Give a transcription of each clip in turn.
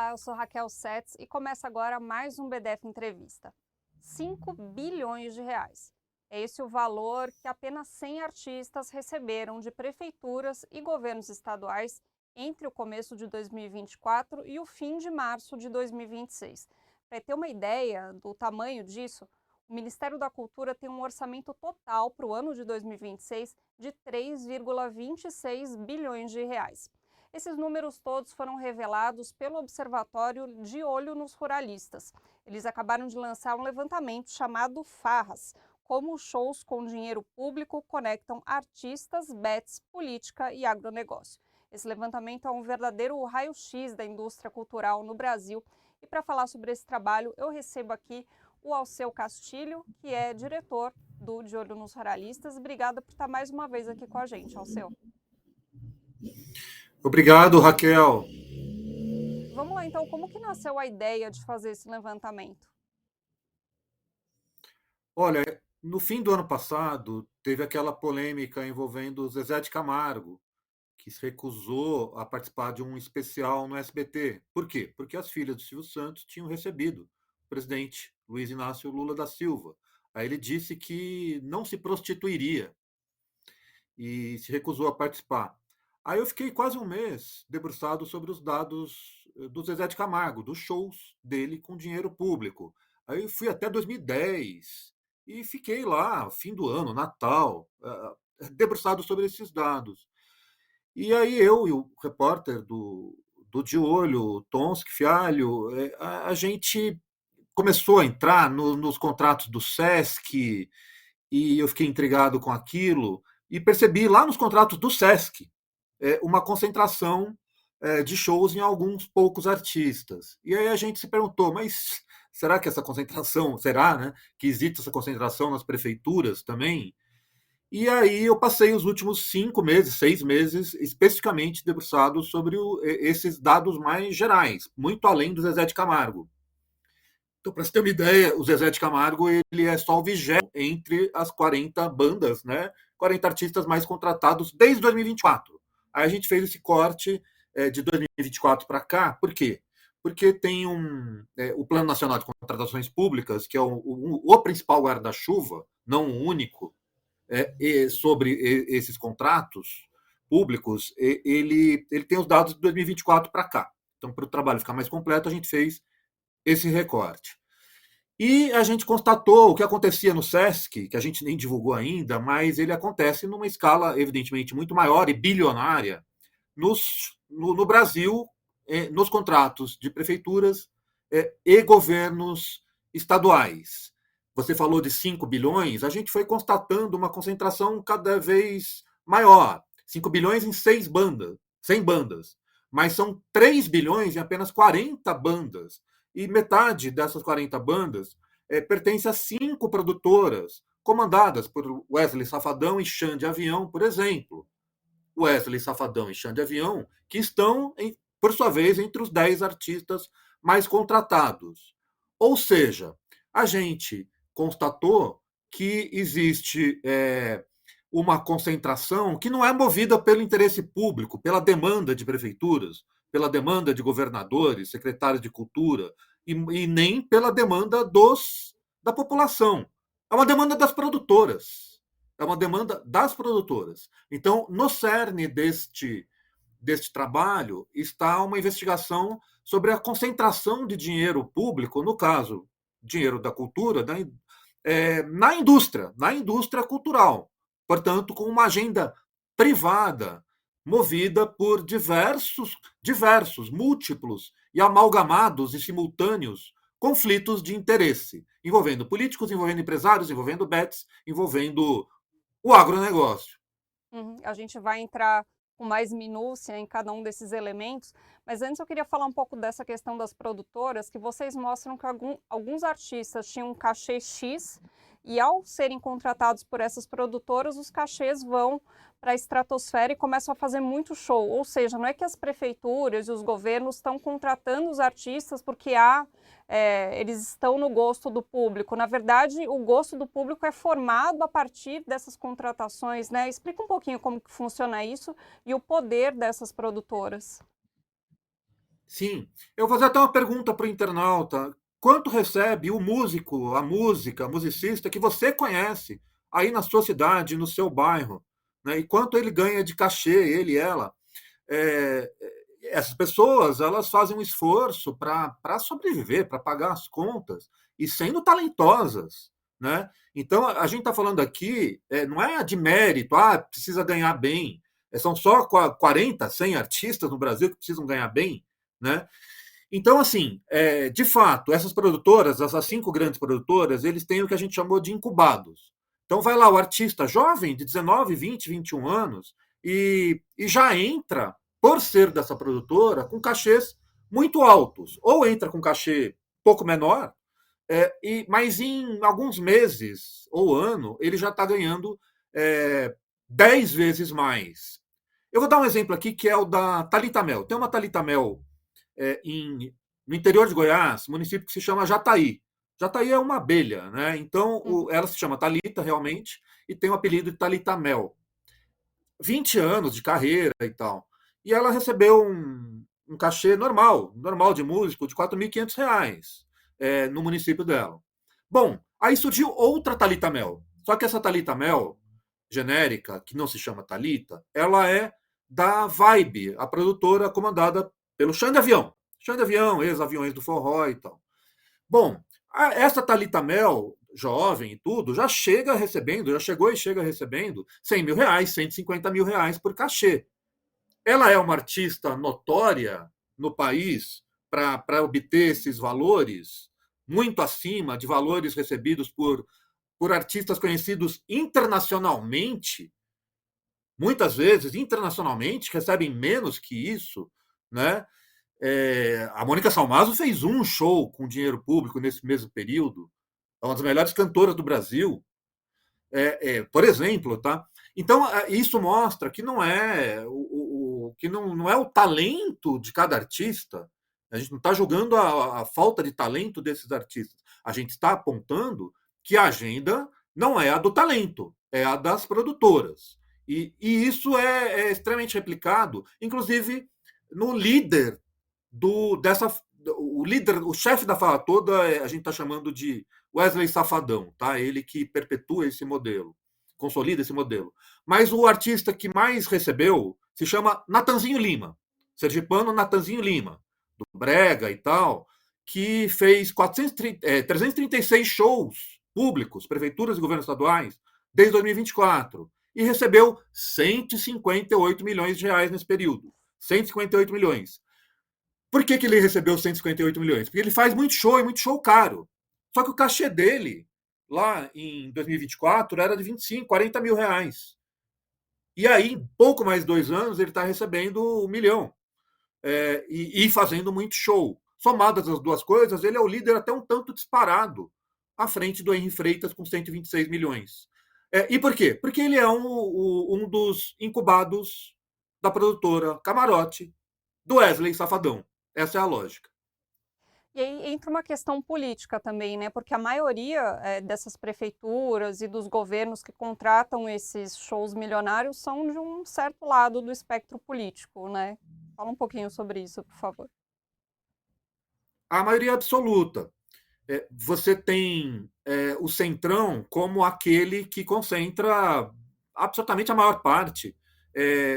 Olá, eu sou Raquel Setz e começa agora mais um BDF Entrevista. 5 bilhões de reais. É esse o valor que apenas 100 artistas receberam de prefeituras e governos estaduais entre o começo de 2024 e o fim de março de 2026. Para ter uma ideia do tamanho disso, o Ministério da Cultura tem um orçamento total para o ano de 2026 de 3,26 bilhões de reais. Esses números todos foram revelados pelo Observatório de Olho nos Ruralistas. Eles acabaram de lançar um levantamento chamado Farras, como shows com dinheiro público conectam artistas, bets, política e agronegócio. Esse levantamento é um verdadeiro raio-x da indústria cultural no Brasil. E para falar sobre esse trabalho, eu recebo aqui o Alceu Castilho, que é diretor do De Olho nos Ruralistas. Obrigada por estar mais uma vez aqui com a gente, Alceu. Obrigado, Raquel. Vamos lá, então, como que nasceu a ideia de fazer esse levantamento? Olha, no fim do ano passado, teve aquela polêmica envolvendo o Zezé de Camargo, que se recusou a participar de um especial no SBT. Por quê? Porque as filhas do Silvio Santos tinham recebido o presidente Luiz Inácio Lula da Silva. Aí ele disse que não se prostituiria e se recusou a participar. Aí eu fiquei quase um mês debruçado sobre os dados do Zezé de Camargo, dos shows dele com dinheiro público. Aí eu fui até 2010 e fiquei lá, fim do ano, Natal, debruçado sobre esses dados. E aí eu e o repórter do De Olho, o Tonski Fialho, a gente começou a entrar nos contratos do Sesc, e eu fiquei intrigado com aquilo e percebi lá nos contratos do Sesc uma concentração de shows em alguns poucos artistas. E aí a gente se perguntou, mas será que essa concentração, será, né, que existe essa concentração nas prefeituras também? E aí eu passei os últimos 5 meses, 6 meses, especificamente debruçado sobre esses dados mais gerais, muito além do Zezé de Camargo. Então, para você ter uma ideia, o Zezé de Camargo ele é só o 20º entre as 40 bandas, né? 40 artistas mais contratados desde 2024. Aí a gente fez esse corte de 2024 para cá. Por quê? Porque tem o Plano Nacional de Contratações Públicas, que é o principal guarda-chuva, não o único, sobre esses contratos públicos. Ele tem os dados de 2024 para cá. Então, para o trabalho ficar mais completo, a gente fez esse recorte. E a gente constatou o que acontecia no SESC, que a gente nem divulgou ainda, mas ele acontece numa escala, evidentemente, muito maior e bilionária no Brasil, nos contratos de prefeituras e governos estaduais. Você falou de 5 bilhões, a gente foi constatando uma concentração cada vez maior. 5 bilhões em 100 bandas. Mas são 3 bilhões em apenas 40 bandas. E metade dessas 40 bandas pertence a 5 produtoras, comandadas por Wesley Safadão e Xande Avião, por exemplo. Wesley Safadão e Xande Avião, que estão, por sua vez, entre os 10 artistas mais contratados. Ou seja, a gente constatou que existe uma concentração que não é movida pelo interesse público, pela demanda de prefeituras, pela demanda de governadores, secretários de cultura, e nem pela demanda da população. É uma demanda das produtoras. É uma demanda das produtoras. Então, no cerne deste trabalho está uma investigação sobre a concentração de dinheiro público, no caso, dinheiro da cultura, na indústria cultural. Portanto, com uma agenda privada, movida por múltiplos e amalgamados e simultâneos conflitos de interesse, envolvendo políticos, envolvendo empresários, envolvendo bets, envolvendo o agronegócio. A gente vai entrar com mais minúcia em cada um desses elementos, mas antes eu queria falar um pouco dessa questão das produtoras, que vocês mostram que alguns artistas tinham um cachê X e ao serem contratados por essas produtoras, os cachês vão para a estratosfera e começam a fazer muito show. Ou seja, não é que as prefeituras e os governos estão contratando os artistas porque eles estão no gosto do público. Na verdade, o gosto do público é formado a partir dessas contratações, né? Explica um pouquinho como que funciona isso e o poder dessas produtoras. Sim. Eu vou fazer até uma pergunta para o internauta. Quanto recebe o músico, a música, musicista que você conhece aí na sua cidade, no seu bairro? Né? E quanto ele ganha de cachê, ele e ela? É, essas pessoas, elas fazem um esforço para sobreviver, para pagar as contas, e sendo talentosas, né? Então, a gente está falando aqui, não é de mérito, precisa ganhar bem. São só 40, 100 artistas no Brasil que precisam ganhar bem, né? Então, assim, de fato, essas produtoras, essas 5 grandes produtoras, eles têm o que a gente chamou de incubados. Então, vai lá o artista jovem, de 19, 20, 21 anos, e já entra, por ser dessa produtora, com cachês muito altos. Ou entra com cachê pouco menor, mas em alguns meses ou ano, ele já está ganhando é, 10 vezes mais. Eu vou dar um exemplo aqui que é o da Thalita Mel. Tem uma Thalita Mel no interior de Goiás, município que se chama Jataí. Jataí é uma abelha, né? Então Uhum. ela se chama Talita realmente e tem o apelido de Talita Mel. 20 anos de carreira e tal. E ela recebeu um cachê normal de músico, de R$ 4.500 no município dela. Bom, aí surgiu outra Talita Mel. Só que essa Talita Mel, genérica, que não se chama Talita, ela é da Vibe, a produtora comandada pelo Xande Avião. Xande Avião, ex-aviões do forró e tal. Bom, essa Thalita Mel, jovem e tudo, já chegou e chega recebendo R$ 100.000, R$ 150.000 por cachê. Ela é uma artista notória no país para obter esses valores, muito acima de valores recebidos por artistas conhecidos internacionalmente, muitas vezes internacionalmente, recebem menos que isso, né? A Mônica Salmazo fez um show com dinheiro público nesse mesmo período. É uma das melhores cantoras do Brasil, por exemplo, tá? Então isso mostra que não é que não é o talento de cada artista. A gente não está julgando a falta de talento desses artistas. A gente está apontando que a agenda não é a do talento, é a das produtoras. E isso é extremamente replicado, inclusive no líder do dessa o líder, o chefe da fala toda, a gente está chamando de Wesley Safadão, tá? Ele que perpetua esse modelo, consolida esse modelo. Mas o artista que mais recebeu se chama Natanzinho Lima, sergipano Natanzinho Lima, do Brega e tal, que fez 336 shows públicos, prefeituras e governos estaduais, desde 2024, e recebeu R$ 158 milhões nesse período. 158 milhões. Por que ele recebeu 158 milhões? Porque ele faz muito show e muito show caro. Só que o cachê dele, lá em 2024, era de 25, R$ 40.000. E aí, em pouco mais de 2 anos, ele está recebendo 1 milhão. E fazendo muito show. Somadas as duas coisas, ele é o líder até um tanto disparado, à frente do Henry Freitas com 126 milhões. E por quê? Porque ele é um dos incubados da produtora Camarote, do Wesley Safadão. Essa é a lógica. E aí entra uma questão política também, né? Porque a maioria dessas prefeituras e dos governos que contratam esses shows milionários são de um certo lado do espectro político, né? Fala um pouquinho sobre isso, por favor. A maioria absoluta. Você tem o Centrão como aquele que concentra absolutamente a maior parte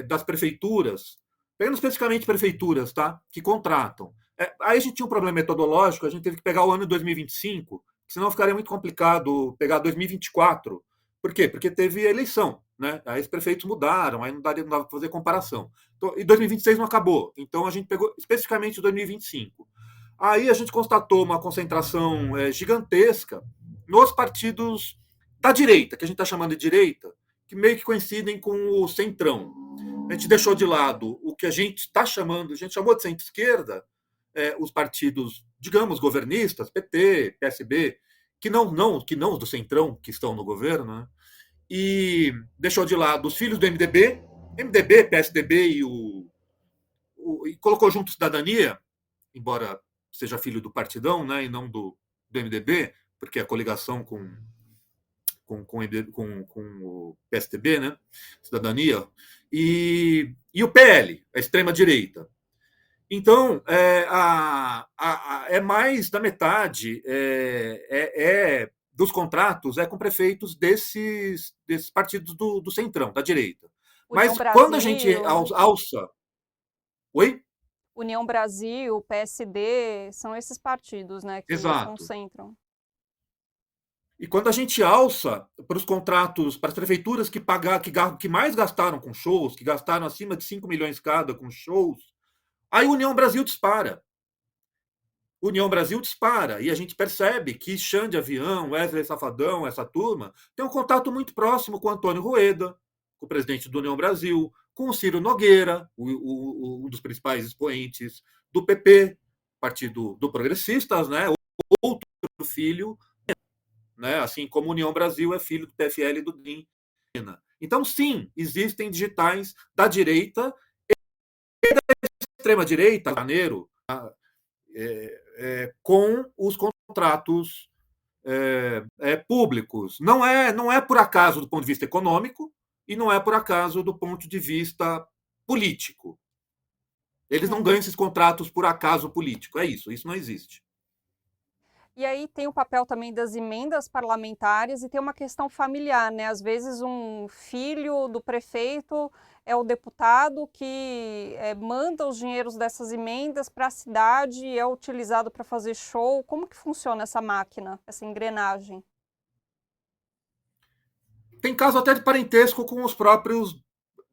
das prefeituras, pegando especificamente prefeituras, tá? Que contratam. Aí a gente tinha um problema metodológico, a gente teve que pegar o ano de 2025, senão ficaria muito complicado pegar 2024. Por quê? Porque teve eleição, né? Aí os prefeitos mudaram, aí não dava para fazer comparação. Então, e 2026 não acabou, então a gente pegou especificamente 2025. Aí a gente constatou uma concentração gigantesca nos partidos da direita, que a gente está chamando de direita, que meio que coincidem com o centrão. A gente deixou de lado o que a gente está chamando, a gente chamou de centro-esquerda, os partidos, digamos, governistas, PT, PSB, que não os do centrão que estão no governo, né? E deixou de lado os filhos do MDB, PSDB e colocou junto Cidadania, embora seja filho do Partidão, né, e não do MDB, porque é a coligação com o PSDB, né, Cidadania, e o PL, a extrema-direita. Então, é mais da metade dos contratos é com prefeitos desses partidos do centrão, da direita. União Mas quando a gente Brasil, né? alça. Oi? União Brasil, PSD, são esses partidos, né, que Exato. concentram. E quando a gente alça para os contratos, para as prefeituras que mais gastaram com shows, que gastaram acima de 5 milhões cada com shows, aí União Brasil dispara. União Brasil dispara. E a gente percebe que Xande Avião, Wesley Safadão, essa turma, tem um contato muito próximo com Antônio Rueda, o presidente do União Brasil, com o Ciro Nogueira, um dos principais expoentes do PP, Partido do Progressistas, né? Outro filho, né? Assim como União Brasil é filho do PFL e do DIM. Então, sim, existem digitais da direita e da extrema-direita, janeiro, com os contratos públicos. Não é por acaso do ponto de vista econômico e não é por acaso do ponto de vista político. Eles não ganham Uhum. esses contratos por acaso político. É isso não existe. E aí tem o papel também das emendas parlamentares e tem uma questão familiar, né? Às vezes um filho do prefeito é o deputado que manda os dinheiros dessas emendas para a cidade e é utilizado para fazer show. Como que funciona essa máquina, essa engrenagem? Tem caso até de parentesco com os próprios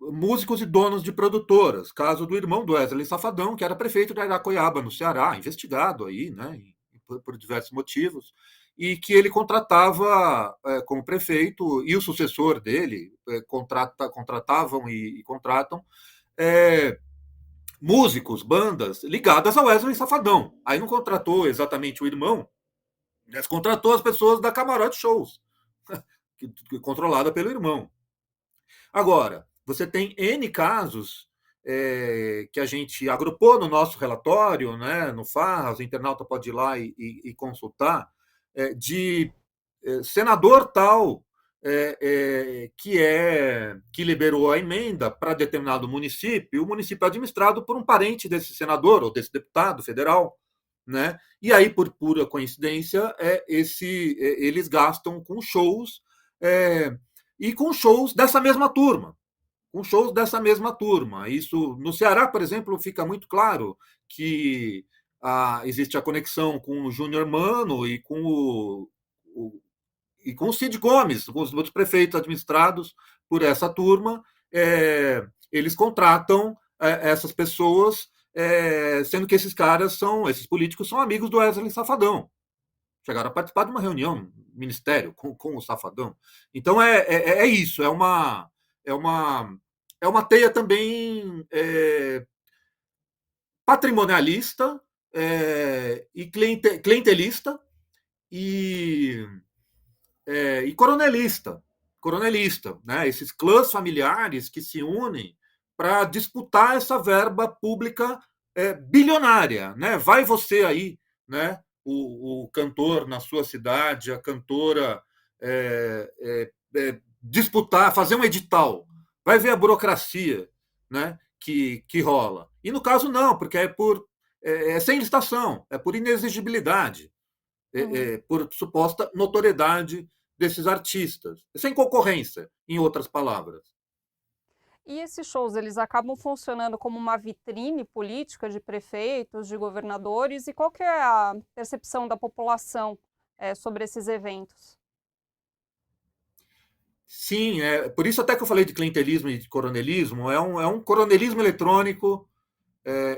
músicos e donos de produtoras. Caso do irmão do Wesley Safadão, que era prefeito de Aracoiaba, no Ceará, investigado aí, né, por diversos motivos, e que ele contratava como prefeito, e o sucessor dele contratavam e contratam músicos, bandas ligadas ao Wesley Safadão. Aí não contratou exatamente o irmão, mas contratou as pessoas da Camarote Shows, controlada pelo irmão. Agora, você tem N casos que a gente agrupou no nosso relatório, né, no Farras, o internauta pode ir lá e consultar, de senador tal que liberou a emenda para determinado município, e o município é administrado por um parente desse senador ou desse deputado federal, né? E aí, por pura coincidência, eles gastam com shows e com shows dessa mesma turma. Com shows dessa mesma turma. Isso, no Ceará, por exemplo, fica muito claro que existe a conexão com o Júnior Mano e com o Cid Gomes, com os outros prefeitos administrados por essa turma. Eles contratam essas pessoas, sendo que esses políticos são amigos do Wesley Safadão. Chegaram a participar de uma reunião no ministério com o Safadão. Então é isso, é uma teia também patrimonialista e clientelista e, e coronelista, né? Esses clãs familiares que se unem para disputar essa verba pública bilionária, né? Vai você aí, né? O cantor na sua cidade, a cantora disputar, fazer um edital, vai ver a burocracia, né? Que rola. E no caso não, porque é sem licitação, é por inexigibilidade, Uhum. por suposta notoriedade desses artistas, sem concorrência, em outras palavras. E esses shows, eles acabam funcionando como uma vitrine política de prefeitos, de governadores, e qual que é a percepção da população sobre esses eventos? Sim, por isso até que eu falei de clientelismo e de coronelismo, é um coronelismo eletrônico,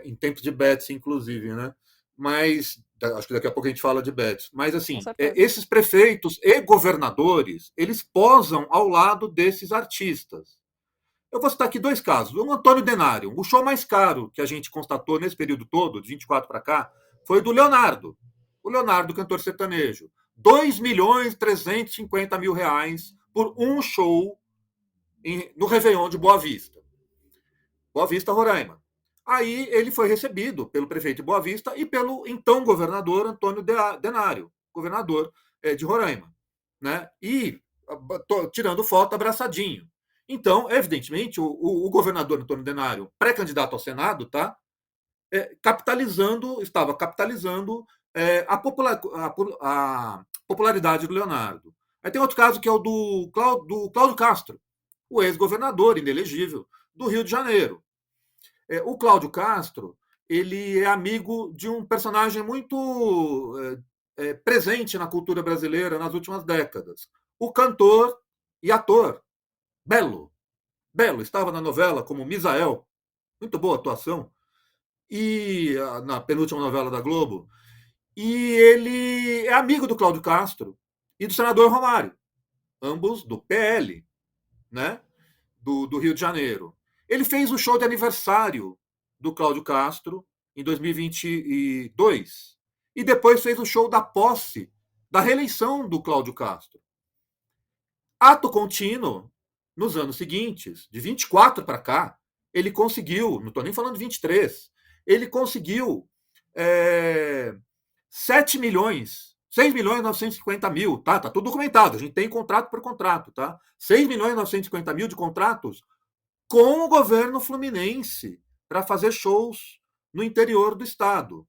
em tempos de bets, inclusive, né? Mas acho que daqui a pouco a gente fala de bets. Mas Com assim, certeza. esses prefeitos e governadores, eles posam ao lado desses artistas. Eu vou citar aqui dois casos. O Antônio Denário, o show mais caro que a gente constatou nesse período todo, de 24 para cá, foi o do Leonardo. O Leonardo, cantor sertanejo. 2.350.000 reais por um show no Réveillon de Boa Vista. Boa Vista, Roraima. Aí ele foi recebido pelo prefeito de Boa Vista e pelo então governador Antônio Denário, governador de Roraima. Né? E tirando foto abraçadinho. Então, evidentemente, o governador Antônio Denário, pré-candidato ao Senado, tá? estava capitalizando a popularidade do Leonardo. Aí tem outro caso que é o do Cláudio Castro, o ex-governador inelegível do Rio de Janeiro. O Cláudio Castro, ele é amigo de um personagem muito presente na cultura brasileira nas últimas décadas. O cantor e ator Belo. Belo estava na novela como Misael, muito boa atuação, e na penúltima novela da Globo. E ele é amigo do Cláudio Castro e do senador Romário, ambos do PL, né? Do Rio de Janeiro. Ele fez o show de aniversário do Cláudio Castro em 2022 e depois fez o show da posse, da reeleição do Cláudio Castro. Ato contínuo, nos anos seguintes, de 24 para cá, ele conseguiu, não estou nem falando de 23, ele conseguiu 7 milhões, 6 milhões e 950 mil, tá? Tá tudo documentado, a gente tem contrato por contrato, tá? 6 milhões e 950 mil de contratos com o governo fluminense para fazer shows no interior do estado,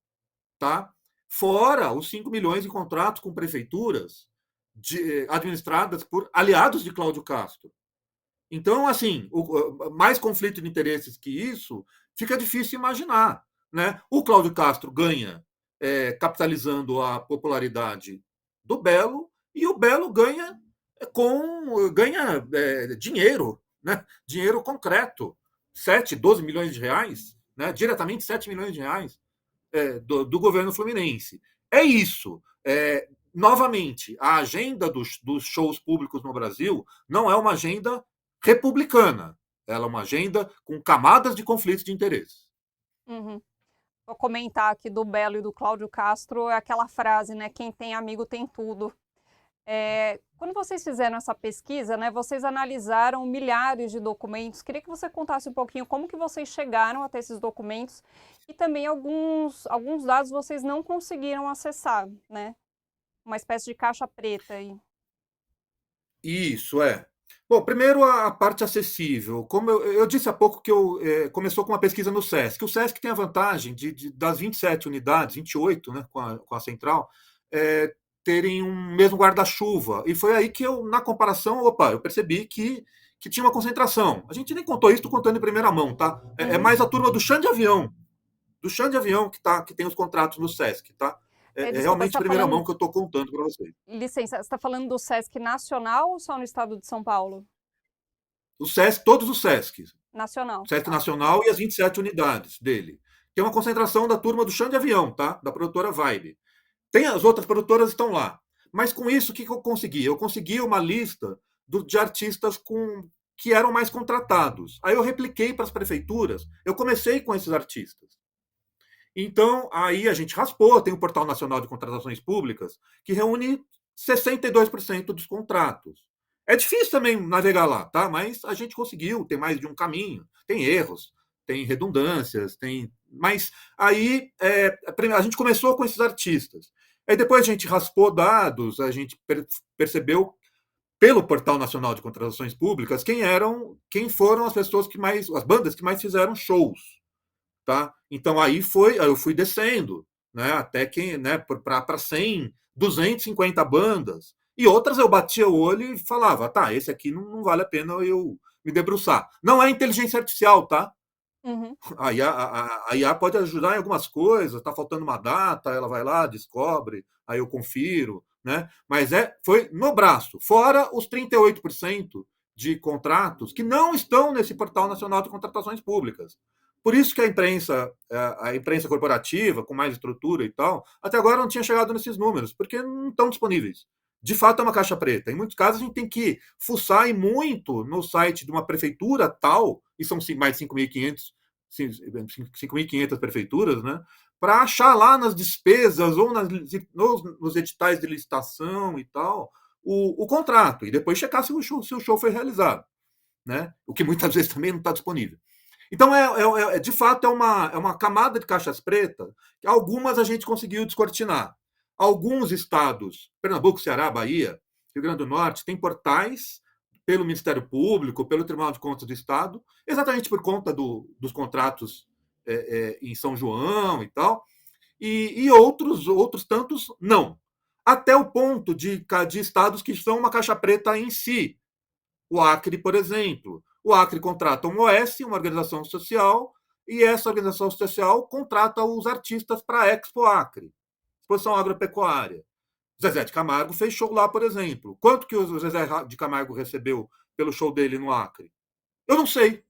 tá? Fora os 5 milhões de contratos com prefeituras administradas por aliados de Cláudio Castro. Então, assim, mais conflito de interesses que isso, fica difícil imaginar, né? O Cláudio Castro ganha capitalizando a popularidade do Belo e o Belo ganha dinheiro, né? Dinheiro concreto, 7, 12 milhões de reais, né? Diretamente 7 milhões de reais do governo fluminense. É isso. Novamente, a agenda dos shows públicos no Brasil não é uma agenda republicana. Ela é uma agenda com camadas de conflitos de interesse. Uhum. Vou comentar aqui do Belo e do Cláudio Castro, é aquela frase, né? Quem tem amigo tem tudo. Quando vocês fizeram essa pesquisa, né, vocês analisaram milhares de documentos. Queria que você contasse um pouquinho como que vocês chegaram até esses documentos e também alguns dados vocês não conseguiram acessar, né? Uma espécie de caixa preta aí. Isso é. Bom, primeiro a parte acessível. Como eu disse há pouco que começou com uma pesquisa no SESC. O SESC tem a vantagem das 27 unidades, 28, né, com a central, terem um mesmo guarda-chuva. E foi aí que na comparação, eu percebi que tinha uma concentração. A gente nem contou isso, estou contando em primeira mão, tá? É mais a turma do chão de avião. Do chão de avião que tem os contratos no SESC, tá? É Desculpa, realmente você tá primeira falando... mão que eu estou contando para vocês. Licença, você está falando do SESC Nacional ou só no estado de São Paulo? O SESC, todos os SESCs. Nacional. SESC Nacional e as 27 unidades dele. Tem uma concentração da turma do chão de avião, tá? Da produtora Vibe. Tem as outras produtoras estão lá. Mas com isso, o que eu consegui? Eu consegui uma lista de artistas que eram mais contratados. Aí eu repliquei para as prefeituras. Eu comecei com esses artistas. Então, aí a gente raspou, tem o Portal Nacional de Contratações Públicas, que reúne 62% dos contratos. É difícil também navegar lá, tá? Mas a gente conseguiu, tem mais de um caminho, tem erros, tem redundâncias, mas aí a gente começou com esses artistas. Aí depois a gente raspou dados, a gente percebeu pelo Portal Nacional de Contratações Públicas quem foram as pessoas as bandas que mais fizeram shows. Tá? Então aí eu fui descendo, né, até que, né, para 100, 250 bandas. E outras eu batia o olho e falava, tá, esse aqui não vale a pena eu me debruçar. Não é inteligência artificial, tá? Uhum. A IA pode ajudar em algumas coisas, tá faltando uma data, ela vai lá, descobre, aí eu confiro, né? Mas foi no braço, fora os 38% de contratos que não estão nesse Portal Nacional de Contratações Públicas. Por isso que a imprensa corporativa, com mais estrutura e tal, até agora não tinha chegado nesses números, porque não estão disponíveis. De fato, é uma caixa preta. Em muitos casos, a gente tem que fuçar e muito no site de uma prefeitura tal, e são mais de 5.500 prefeituras, né? Para achar lá nas despesas ou nos editais de licitação e tal, o contrato, e depois checar se o show foi realizado, né? O que muitas vezes também não está disponível. Então, de fato, é uma camada de caixas pretas que algumas a gente conseguiu descortinar. Alguns estados, Pernambuco, Ceará, Bahia, Rio Grande do Norte, têm portais pelo Ministério Público, pelo Tribunal de Contas do Estado, exatamente por conta dos contratos em São João e tal, e outros tantos não. Até o ponto de estados que são uma caixa preta em si. O Acre, por exemplo. O Acre contrata um OS, uma organização social, e essa organização social contrata os artistas para a Expo Acre, exposição agropecuária. Zezé de Camargo fez show lá, por exemplo. Quanto que o Zezé de Camargo recebeu pelo show dele no Acre? Eu não sei.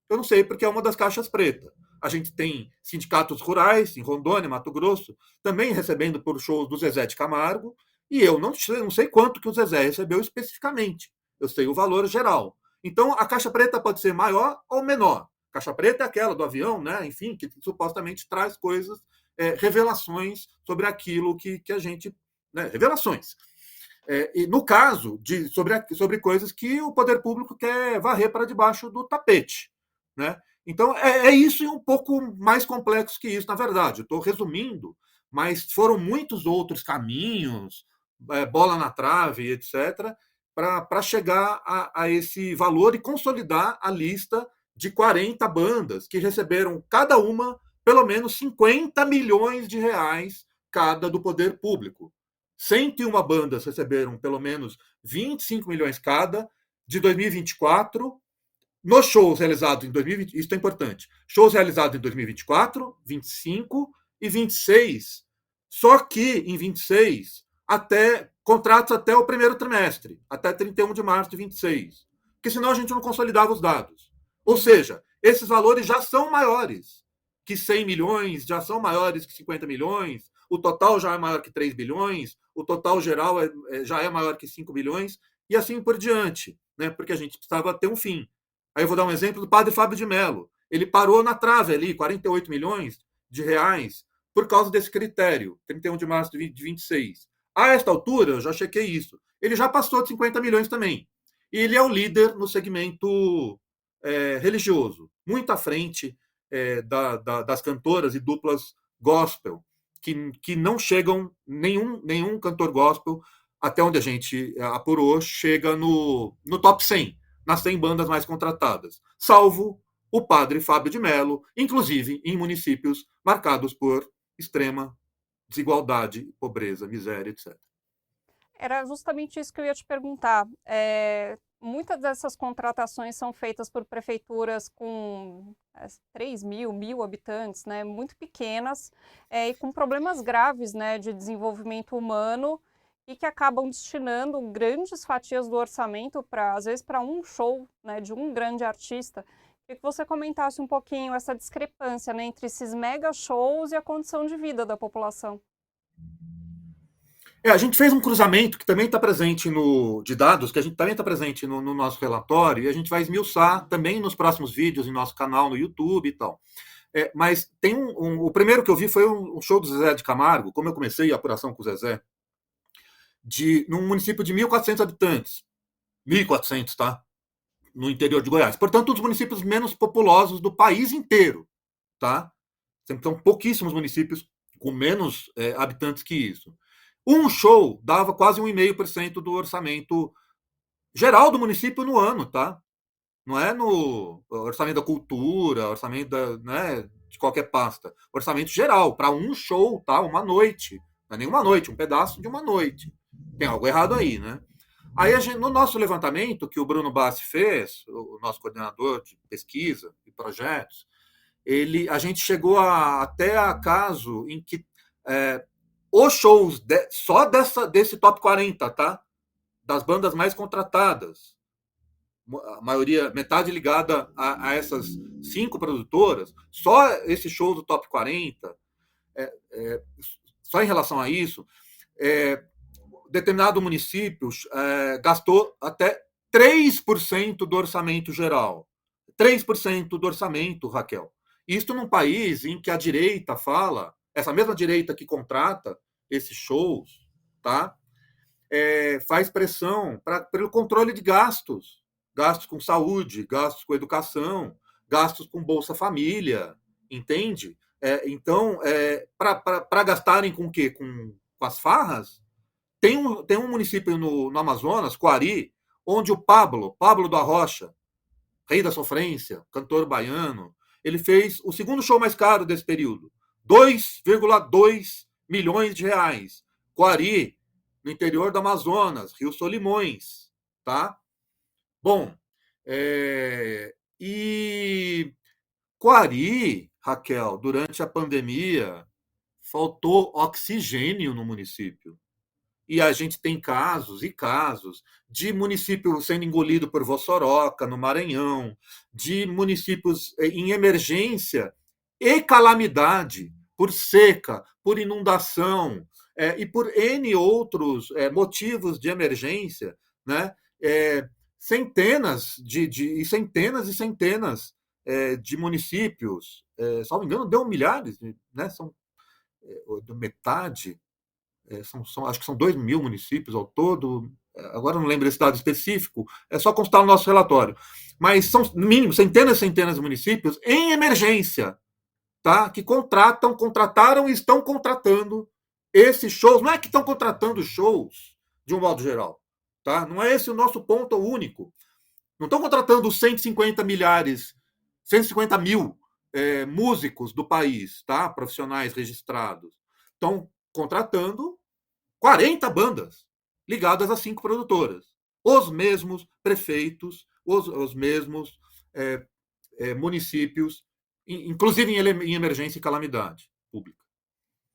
Eu não sei, porque é uma das caixas pretas. A gente tem sindicatos rurais em Rondônia, Mato Grosso, também recebendo por shows do Zezé de Camargo, e eu não sei quanto que o Zezé recebeu especificamente. Eu sei o valor geral. Então, a caixa preta pode ser maior ou menor. Caixa preta é aquela do avião, né? Enfim, que supostamente traz coisas, revelações sobre aquilo que a gente. Né? Revelações. E no caso, sobre coisas que o poder público quer varrer para debaixo do tapete. Né? Então, é isso e um pouco mais complexo que isso, na verdade. Estou resumindo, mas foram muitos outros caminhos, bola na trave, etc., para chegar a esse valor e consolidar a lista de 40 bandas que receberam cada uma pelo menos 50 milhões de reais cada do poder público. 101 bandas receberam pelo menos 25 milhões cada de 2024 nos shows realizados em 2020, isso é importante, shows realizados em 2024, 25 e 26. Só que em 26, contratos até o primeiro trimestre, até 31 de março de 26. Porque senão a gente não consolidava os dados. Ou seja, esses valores já são maiores que 100 milhões, já são maiores que 50 milhões, o total já é maior que 3 bilhões, o total geral já é maior que 5 bilhões, e assim por diante, né? Porque a gente precisava ter um fim. Aí eu vou dar um exemplo do padre Fábio de Mello. Ele parou na trave ali, 48 milhões de reais, por causa desse critério, 31 de março de 26. A esta altura, eu já chequei isso, ele já passou de 50 milhões também. E ele é o líder no segmento religioso, muito à frente das cantoras e duplas gospel, que não chegam, nenhum cantor gospel, até onde a gente apurou, chega no top 100, nas 100 bandas mais contratadas, salvo o padre Fábio de Mello, inclusive em municípios marcados por extrema desigualdade, pobreza, miséria, etc. Era justamente isso que eu ia te perguntar. Muitas dessas contratações são feitas por prefeituras com 3 mil habitantes, né, muito pequenas, e com problemas graves, né, de desenvolvimento humano, e que acabam destinando grandes fatias do orçamento, às vezes, para um show, né, de um grande artista. Queria que você comentasse um pouquinho essa discrepância, né, entre esses mega shows e a condição de vida da população. A gente fez um cruzamento que também está presente de dados, que a gente também está presente no nosso relatório, e a gente vai esmiuçar também nos próximos vídeos em nosso canal no YouTube e tal. Mas tem o primeiro que eu vi foi um show do Zezé de Camargo, como eu comecei a apuração com o Zezé, num município de 1.400 habitantes. 1.400, tá? No interior de Goiás. Portanto, um dos municípios menos populosos do país inteiro, tá? São pouquíssimos municípios com menos habitantes que isso. Um show dava quase 1,5% do orçamento geral do município no ano, tá? Não é no orçamento da cultura, orçamento né, de qualquer pasta. Orçamento geral, para um show, tá? Uma noite. Não é nem uma noite, um pedaço de uma noite. Tem algo errado aí, né? Aí, no nosso levantamento, que o Bruno Bassi fez, o nosso coordenador de pesquisa e projetos, a gente chegou até a caso em que os shows só desse top 40, tá? Das bandas mais contratadas, a maioria, metade ligada a essas 5 produtoras, só esse show do top 40, só em relação a isso, determinado município gastou até 3% do orçamento geral. 3% do orçamento, Raquel. Isto num país em que a direita fala, essa mesma direita que contrata esses shows, tá? Faz pressão pelo controle de gastos. Gastos com saúde, gastos com educação, gastos com Bolsa Família, entende? Então, para gastarem com o quê? Com as farras? Tem um município no Amazonas, Coari, onde o Pablo da Rocha, rei da sofrência, cantor baiano, ele fez o segundo show mais caro desse período, 2,2 milhões de reais. Coari, no interior do Amazonas, Rio Solimões, tá? Bom, e Coari, Raquel, durante a pandemia, faltou oxigênio no município. E a gente tem casos e casos de município sendo engolido por Vossoroca, no Maranhão, de municípios em emergência e calamidade, por seca, por inundação, e por N outros motivos de emergência, né? Centenas e centenas e centenas de municípios, salvo engano, deu milhares, né? São metade, acho que são 2 mil municípios ao todo, agora não lembro esse dado específico, é só constar no nosso relatório, mas são, no mínimo, centenas e centenas de municípios em emergência, tá? Que contrataram e estão contratando esses shows. Não é que estão contratando shows de um modo geral, tá? Não é esse o nosso ponto único. Não estão contratando 150 milhares, 150 mil músicos do país, tá? Profissionais registrados. Estão contratando 40 bandas ligadas a 5 produtoras. Os mesmos prefeitos, os mesmos municípios, inclusive em emergência e calamidade pública.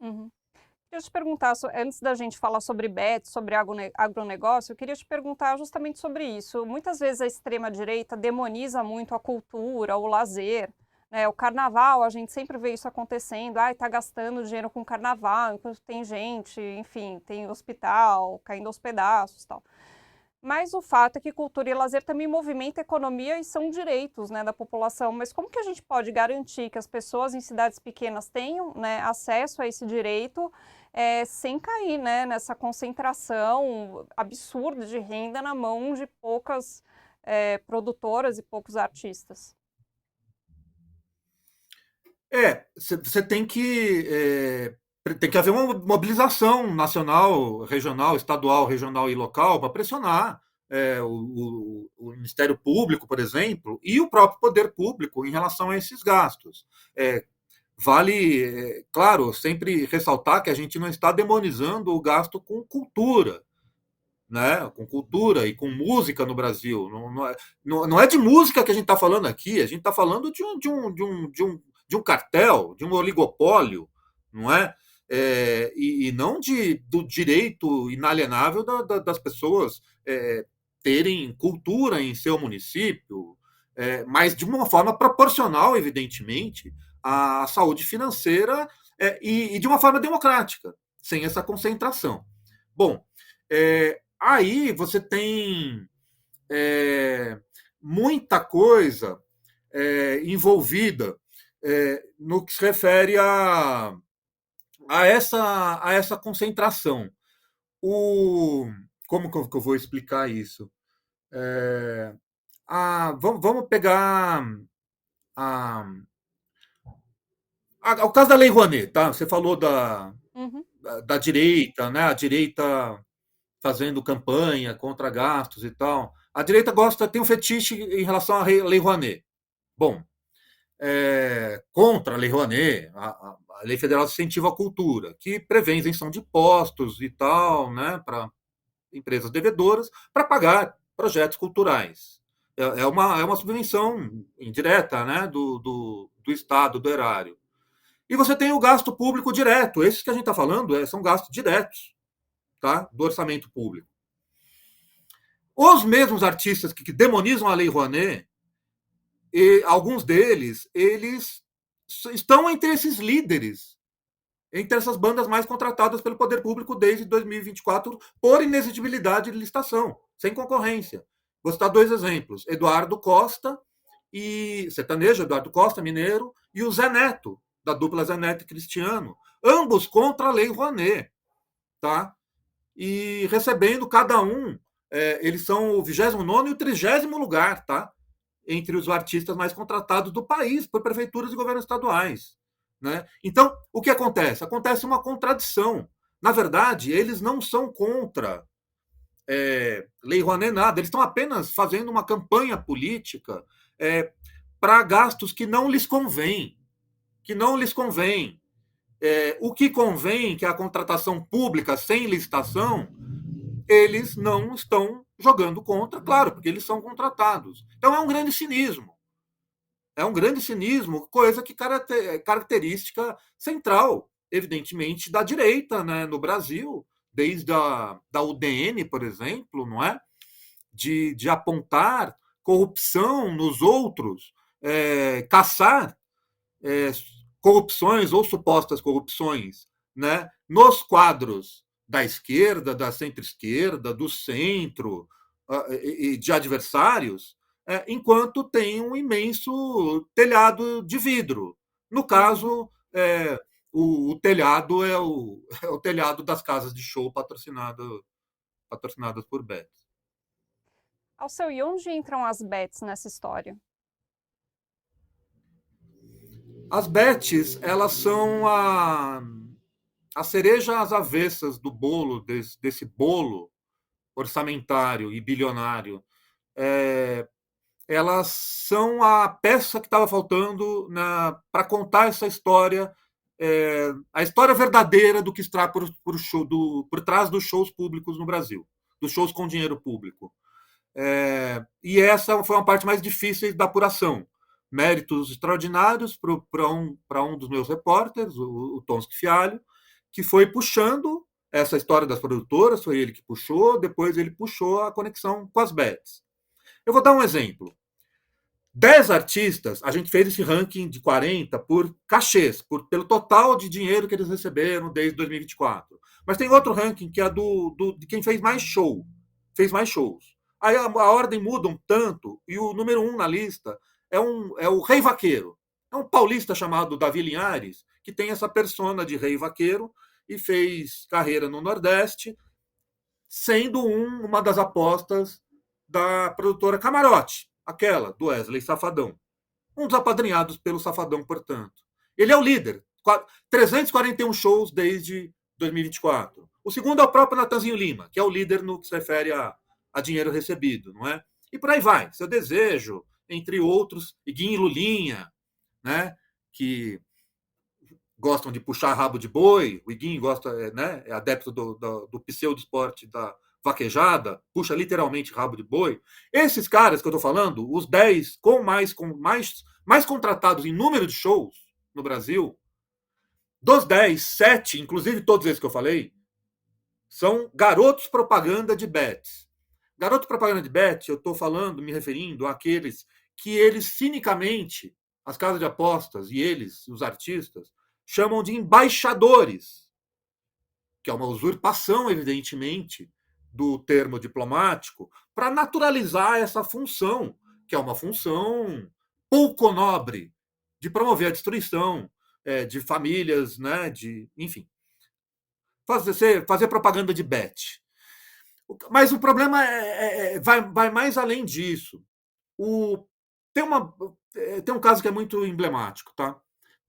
Uhum. Eu queria te perguntar, antes da gente falar sobre BET, sobre agronegócio, eu queria te perguntar justamente sobre isso. Muitas vezes a extrema-direita demoniza muito a cultura, o lazer, né? O carnaval, a gente sempre vê isso acontecendo. Ai, tá gastando dinheiro com carnaval, enquanto tem gente, enfim, tem hospital caindo aos pedaços e tal. Mas o fato é que cultura e lazer também movimentam a economia e são direitos, né, da população. Mas como que a gente pode garantir que as pessoas em cidades pequenas tenham, né, acesso a esse direito sem cair, né, nessa concentração absurda de renda na mão de poucas produtoras e poucos artistas? Você tem que haver uma mobilização nacional, regional, estadual, regional e local para pressionar o Ministério Público, por exemplo, e o próprio poder público em relação a esses gastos. Vale, claro, sempre ressaltar que a gente não está demonizando o gasto com cultura, né? Com cultura e com música no Brasil. Não é de música que a gente está falando aqui, a gente está falando de um cartel, de um oligopólio, não é? E não do direito inalienável das pessoas terem cultura em seu município, mas de uma forma proporcional, evidentemente, à saúde financeira e de uma forma democrática, sem essa concentração. Bom, aí você tem muita coisa envolvida no que se refere a essa concentração. Como que eu vou explicar isso? Vamos pegar o caso da Lei Rouanet, tá? Você falou Uhum. da direita, né? A direita fazendo campanha contra gastos e tal. A direita tem um fetiche em relação à Lei Rouanet. Bom, contra a Lei Rouanet, a Lei Federal de Incentivo à Cultura, que prevê isenção de impostos e tal, né, para empresas devedoras, para pagar projetos culturais. É uma subvenção indireta, né, do Estado, do erário. E você tem o gasto público direto. Esses que a gente está falando são gastos diretos, tá, do orçamento público. Os mesmos artistas que demonizam a Lei Rouanet, e alguns deles, eles estão entre esses líderes, entre essas bandas mais contratadas pelo poder público desde 2024 por inexigibilidade de licitação, sem concorrência. Vou citar 2 exemplos: Eduardo Costa, sertanejo, Eduardo Costa, mineiro, e o Zé Neto, da dupla Zé Neto e Cristiano, ambos contra a Lei Rouanet, tá? E recebendo cada um, eles são o 29º e o 30º lugar, tá? Entre os artistas mais contratados do país por prefeituras e governos estaduais, né? Então, o que acontece? Acontece uma contradição. Na verdade, eles não são contra Lei Rouanet nada, eles estão apenas fazendo uma campanha política para gastos que não lhes convém. Que não lhes convém. O que convém, que é a contratação pública sem licitação, eles não estão jogando contra, claro, porque eles são contratados. Então é um grande cinismo. É um grande cinismo, coisa que característica central, evidentemente, da direita, né, no Brasil, desde da UDN, por exemplo, não é? De apontar corrupção nos outros, caçar é, corrupções ou supostas corrupções, né, nos quadros da esquerda, da centro-esquerda, do centro e de adversários, enquanto tem um imenso telhado de vidro. No caso, o telhado é o telhado das casas de show patrocinadas por bets. Alceu, e onde entram as bets nessa história? As bets, elas são a cereja às avessas do bolo, desse bolo orçamentário e bilionário. Elas são a peça que estava faltando para contar essa história, a história verdadeira do que está por trás dos shows públicos no Brasil, dos shows com dinheiro público. E essa foi uma parte mais difícil da apuração. Méritos extraordinários para um dos meus repórteres, o Tom Schifialho, que foi puxando essa história das produtoras, foi ele que puxou, depois ele puxou a conexão com as bets. Eu vou dar um exemplo. 10 artistas, a gente fez esse ranking de 40 por cachês, pelo total de dinheiro que eles receberam desde 2024. Mas tem outro ranking que é de quem fez mais shows. Aí a ordem muda um tanto, e o número 1 na lista é o Rei Vaqueiro. É um paulista chamado Davi Linhares, que tem essa persona de Rei Vaqueiro e fez carreira no Nordeste, sendo uma das apostas da produtora Camarote, aquela do Wesley Safadão. Um dos apadrinhados pelo Safadão, portanto. Ele é o líder. 341 shows desde 2024. O segundo é o próprio Natanzinho Lima, que é o líder no que se refere a dinheiro recebido, não é? E por aí vai. Seu Desejo, entre outros, Iguinho e Lulinha, né? Que gostam de puxar rabo de boi. O Iguinho gosta, né? É adepto do pseudo-esporte da vaquejada, puxa literalmente rabo de boi. Esses caras que eu tô falando, os 10 mais contratados em número de shows no Brasil, dos 10, 7, inclusive todos esses que eu falei, são garotos propaganda de bets. Garoto propaganda de bet, eu estou falando, me referindo àqueles que eles cinicamente, as casas de apostas e eles, os artistas, chamam de embaixadores, que é uma usurpação, evidentemente, do termo diplomático, para naturalizar essa função, que é uma função pouco nobre, de promover a destruição de famílias, né, enfim, fazer propaganda de bet. Mas o problema vai mais além disso. Tem um caso que é muito emblemático, tá?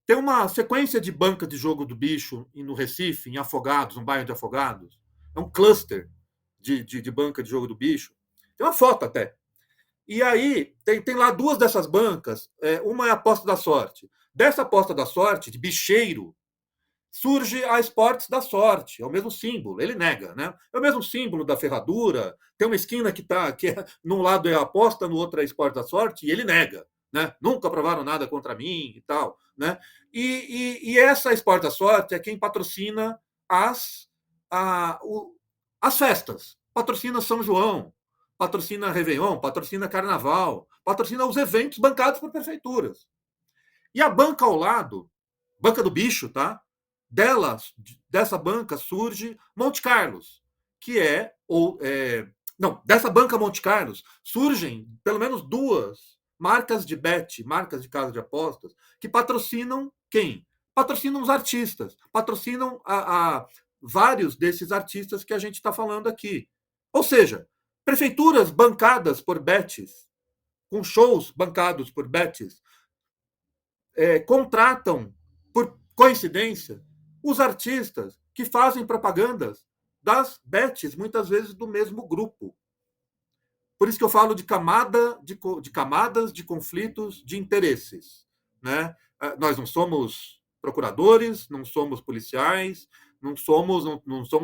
Tem uma sequência de banca de jogo do bicho no Recife, em Afogados, um bairro de Afogados. É um cluster de banca de jogo do bicho. Tem uma foto até. E aí, tem lá duas dessas bancas. Uma é a aposta da sorte. Dessa aposta da sorte, de bicheiro, surge a Esportes da Sorte. É o mesmo símbolo. Ele nega, né? É o mesmo símbolo da ferradura. Tem uma esquina num lado é a aposta, no outro é Esportes da Sorte, e ele nega. Né? Nunca provaram nada contra mim e tal. Né? E essa Esportes da Sorte é quem patrocina as festas. Patrocina São João, patrocina Réveillon, patrocina Carnaval, patrocina os eventos bancados por prefeituras. E a banca ao lado, banca do bicho, tá? Dessa banca surge Monte Carlos, que dessa banca Monte Carlos surgem pelo menos duas marcas de bet, marcas de casa de apostas, que patrocinam quem? Patrocinam os artistas, patrocinam vários desses artistas que a gente está falando aqui. Ou seja, prefeituras bancadas por bets, com shows bancados por bets, contratam, por coincidência, os artistas que fazem propagandas das bets, muitas vezes do mesmo grupo. por isso que eu falo de camadas de conflitos de interesses, né? Nós não somos procuradores, não somos policiais, não somos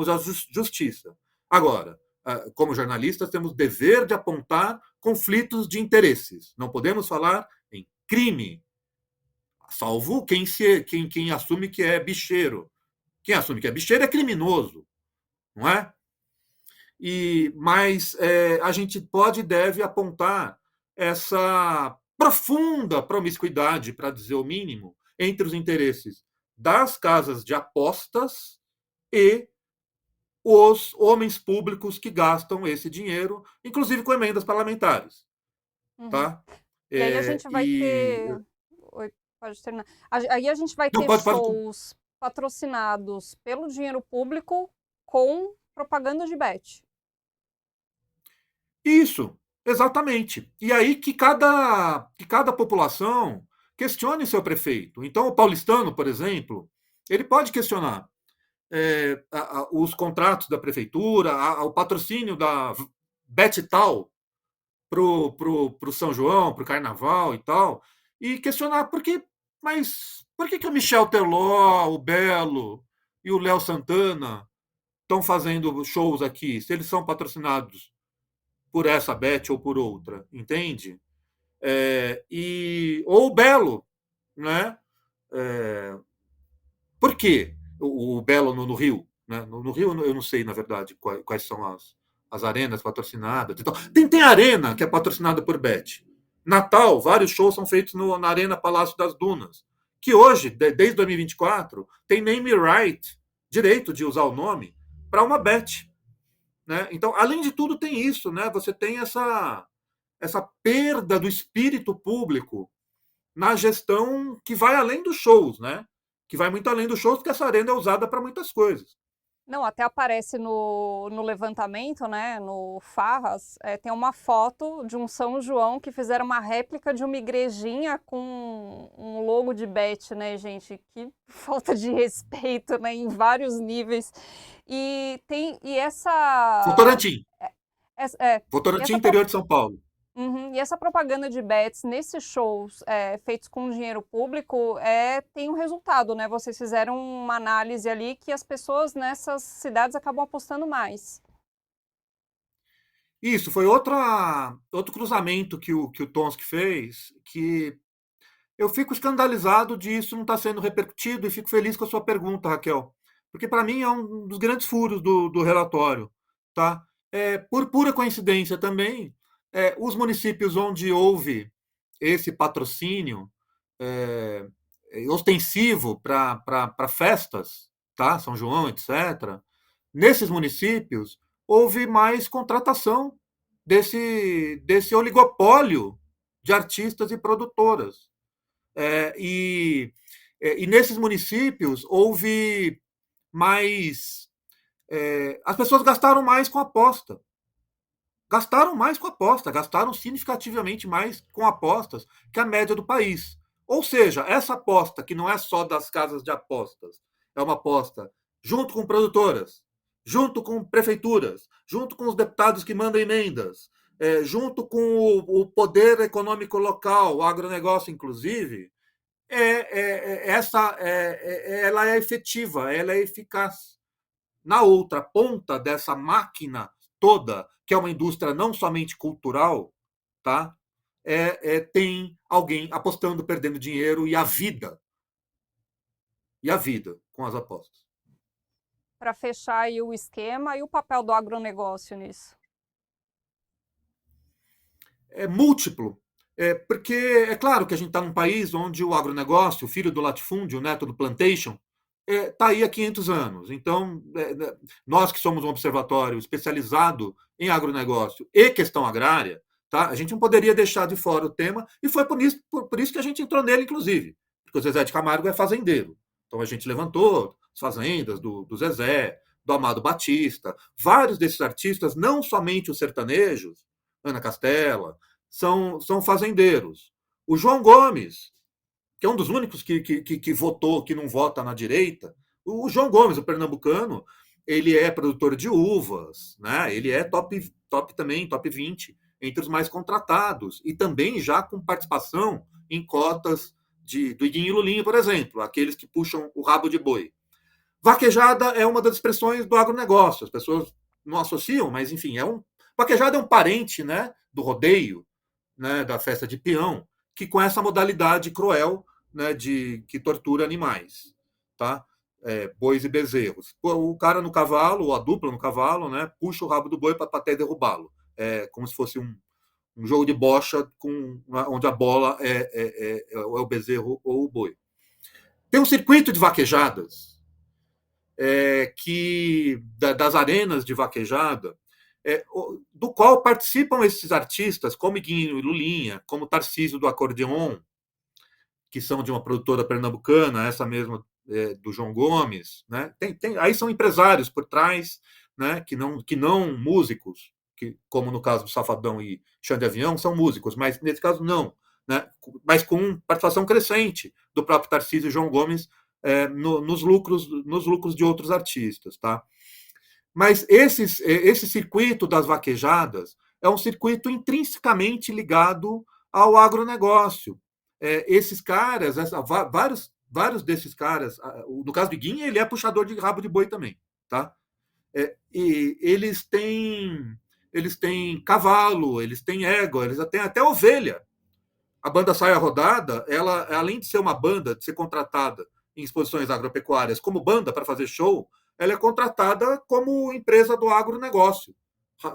a justiça. Agora, como jornalistas, temos dever de apontar conflitos de interesses. Não podemos falar em crime, salvo quem assume que é bicheiro. Quem assume que é bicheiro é criminoso, não é? Mas a gente pode e deve apontar essa profunda promiscuidade, para dizer o mínimo, entre os interesses das casas de apostas e os homens públicos que gastam esse dinheiro, inclusive com emendas parlamentares. Uhum. Tá? E aí a gente vai E. ter. Oi, pode terminar. Aí a gente vai Não, ter pode. shows patrocinados pelo dinheiro público com propaganda de bet. Isso, exatamente. E aí que cada população questione seu prefeito. Então, o paulistano, por exemplo, ele pode questionar os contratos da prefeitura, o patrocínio da Betital pro São João, pro Carnaval e tal, e questionar por que o Michel Teló, o Belo e o Léo Santana estão fazendo shows aqui, se eles são patrocinados por essa bet ou por outra, entende? Ou o Belo, né? É, por quê o Belo no Rio? Né? No Rio eu não sei, na verdade, quais são as arenas patrocinadas. Então, tem arena que é patrocinada por Bet. Natal, vários shows são feitos na Arena Palácio das Dunas, que hoje, desde 2024, tem name right, direito de usar o nome, para uma Bet. Né? Então, além de tudo, tem isso, né? Você tem essa perda do espírito público na gestão que vai além dos shows, né? Que vai muito além dos shows, porque essa arena é usada para muitas coisas. Não, até aparece no levantamento, né, no Farras, tem uma foto de um São João que fizeram uma réplica de uma igrejinha com um logo de bet, né, gente? Que falta de respeito, né, em vários níveis. E essa, Votorantim. essa, é, e Votorantim, essa interior de São Paulo. Uhum. E essa propaganda de bets nesses shows feitos com dinheiro público tem um resultado, né? Vocês fizeram uma análise ali que as pessoas nessas cidades acabam apostando mais. Isso, foi outro cruzamento que o Tomsk fez, que eu fico escandalizado disso não estar sendo repercutido e fico feliz com a sua pergunta, Raquel. Porque para mim é um dos grandes furos do relatório. Tá? Por pura coincidência também, os municípios onde houve esse patrocínio é, ostensivo para festas, tá? São João, etc., nesses municípios houve mais contratação desse oligopólio de artistas e produtoras. É, e, e nesses municípios houve mais. As pessoas gastaram mais com aposta. Gastaram mais com aposta, gastaram significativamente mais com apostas que a média do país. Ou seja, essa aposta, que não é só das casas de apostas, é uma aposta junto com produtoras, junto com prefeituras, junto com os deputados que mandam emendas, junto com o poder econômico local, o agronegócio, inclusive, ela é efetiva, ela é eficaz. Na outra ponta dessa máquina toda, que é uma indústria não somente cultural, tá? Tem alguém apostando, perdendo dinheiro e a vida com as apostas. Para fechar aí o esquema e o papel do agronegócio nisso. É múltiplo. Porque é claro que a gente está num país onde o agronegócio, o filho do latifúndio, o neto do plantation, está aí há 500 anos. Então, nós que somos um observatório especializado em agronegócio e questão agrária, tá? A gente não poderia deixar de fora o tema, e foi por isso que a gente entrou nele, inclusive, porque o Zezé de Camargo é fazendeiro. Então, a gente levantou as fazendas do Zezé, do Amado Batista, vários desses artistas, não somente os sertanejos, Ana Castela, são fazendeiros. O João Gomes, que é um dos únicos que votou, que não vota na direita, o João Gomes, o pernambucano, ele é produtor de uvas, né? Ele é top também, top 20 entre os mais contratados, e também já com participação em cotas do Iguinho e Lulinha, por exemplo, aqueles que puxam o rabo de boi. Vaquejada é uma das expressões do agronegócio, as pessoas não associam, mas enfim, vaquejada é um parente, né, do rodeio, né, da festa de peão, que com essa modalidade cruel, né, que tortura animais, tá? Bois e bezerros. O cara no cavalo, ou a dupla no cavalo, né, puxa o rabo do boi para até derrubá-lo. É como se fosse um jogo de bocha onde a bola é o bezerro ou o boi. Tem um circuito de vaquejadas das arenas de vaquejada, do qual participam esses artistas, como Iguinho e Lulinha, como Tarcísio do Acordeon, que são de uma produtora pernambucana, essa mesma do João Gomes, né? Aí são empresários por trás, né? Que não músicos, como no caso do Safadão e Chão de Avião, são músicos, mas nesse caso não, né? Mas com participação crescente do próprio Tarcísio e João Gomes nos lucros de outros artistas, tá? Mas esse circuito das vaquejadas é um circuito intrinsecamente ligado ao agronegócio. Esses caras, vários desses caras, no caso de Guinha, ele é puxador de rabo de boi também, tá? E eles têm cavalo, eles têm égua, eles têm até ovelha. A banda Saia Rodada, ela, além de ser uma banda, de ser contratada em exposições agropecuárias como banda para fazer show, ela é contratada como empresa do agronegócio.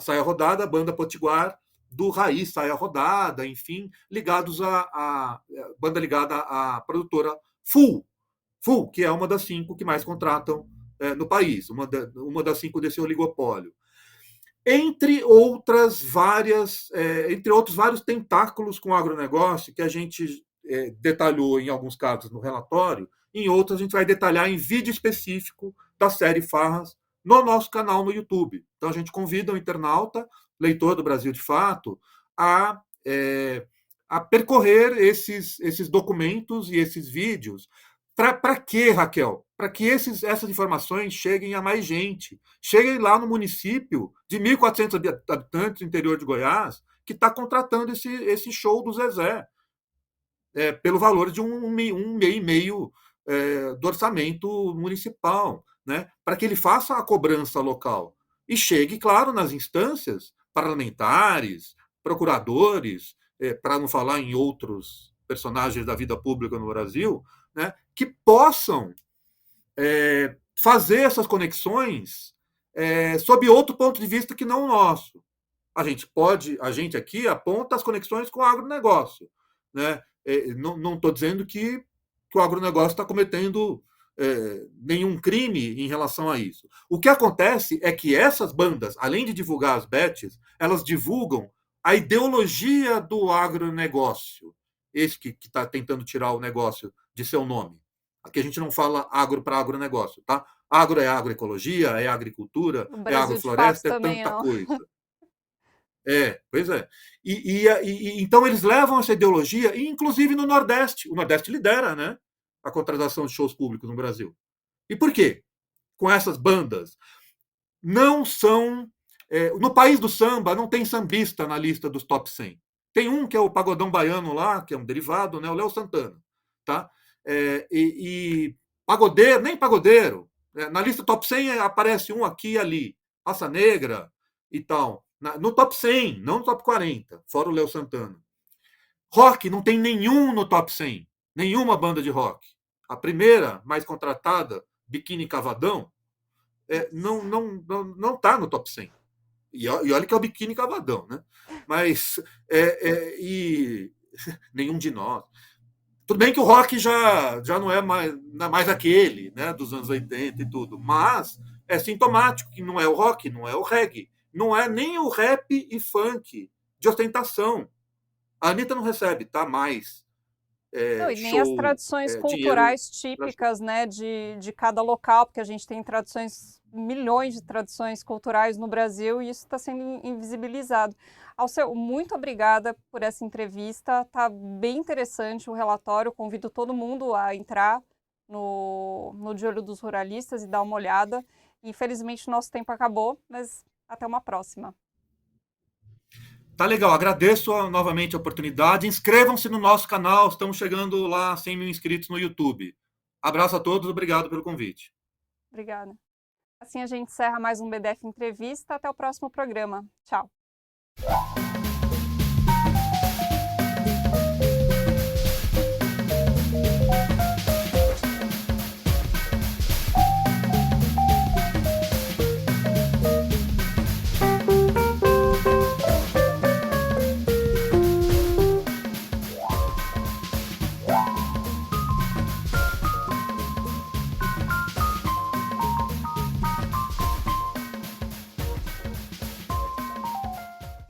Saia Rodada, banda potiguar do Raiz Saia Rodada, enfim, ligados a banda ligada à produtora Full, que é uma das 5 que mais contratam no país, uma das 5 desse oligopólio. Entre outros vários tentáculos com o agronegócio que a gente detalhou em alguns casos no relatório, em outros a gente vai detalhar em vídeo específico da série Farras no nosso canal no YouTube. Então a gente convida o internauta, leitor do Brasil de Fato, a percorrer esses documentos e esses vídeos. Para quê, Raquel? Para que essas informações cheguem a mais gente. Cheguem lá no município de 1.400 habitantes do interior de Goiás, que está contratando esse show do Zezé, pelo valor de um meio e meio do orçamento municipal, né? Para que ele faça a cobrança local. E chegue, claro, nas instâncias parlamentares, procuradores, para não falar em outros personagens da vida pública no Brasil, né, que possam fazer essas conexões sob outro ponto de vista que não o nosso. A gente aqui aponta as conexões com o agronegócio, né? Não estou dizendo que o agronegócio está cometendo nenhum crime em relação a isso. O que acontece é que essas bandas, além de divulgar as bets, elas divulgam a ideologia do agronegócio, esse que está tentando tirar o negócio de seu nome. Aqui a gente não fala agro para agronegócio, tá? Agro é agroecologia, é agricultura, O é Brasil de fato agrofloresta, é também tanta não. coisa. Pois é. Então eles levam essa ideologia, e inclusive no Nordeste. O Nordeste lidera, né, a contratação de shows públicos no Brasil. E por quê? Com essas bandas. Não são. No país do samba, não tem sambista na lista dos top 100. Tem um que é o Pagodão Baiano lá, que é um derivado, né, o Léo Santana. Tá? Pagodeiro, nem pagodeiro. Na lista top 100 aparece um aqui e ali. Raça Negra e tal. No top 100, não no top 40, fora o Léo Santana. Rock não tem nenhum no top 100, nenhuma banda de rock. A primeira, mais contratada, Biquíni Cavadão, não tá no top 100. E olha que é o Biquíni Cavadão, né? Mas nenhum de nós. Tudo bem que o rock já não é mais aquele, né, dos anos 80 e tudo, mas é sintomático que não é o rock, não é o reggae, não é nem o rap e funk de ostentação. A Anitta não recebe, tá? Mais Não, e nem as show, tradições dinheiro. culturais típicas, né, de cada local, porque a gente tem milhões de tradições culturais no Brasil e isso está sendo invisibilizado. Alceu, muito obrigada por essa entrevista, tá bem interessante o relatório, convido todo mundo a entrar no De Olho dos Ruralistas e dar uma olhada. Infelizmente, nosso tempo acabou, mas até uma próxima. Tá legal, agradeço novamente a oportunidade. Inscrevam-se no nosso canal, estamos chegando lá a 100 mil inscritos no YouTube. Abraço a todos, obrigado pelo convite. Obrigada. Assim a gente encerra mais um BDF Entrevista. Até o próximo programa. Tchau.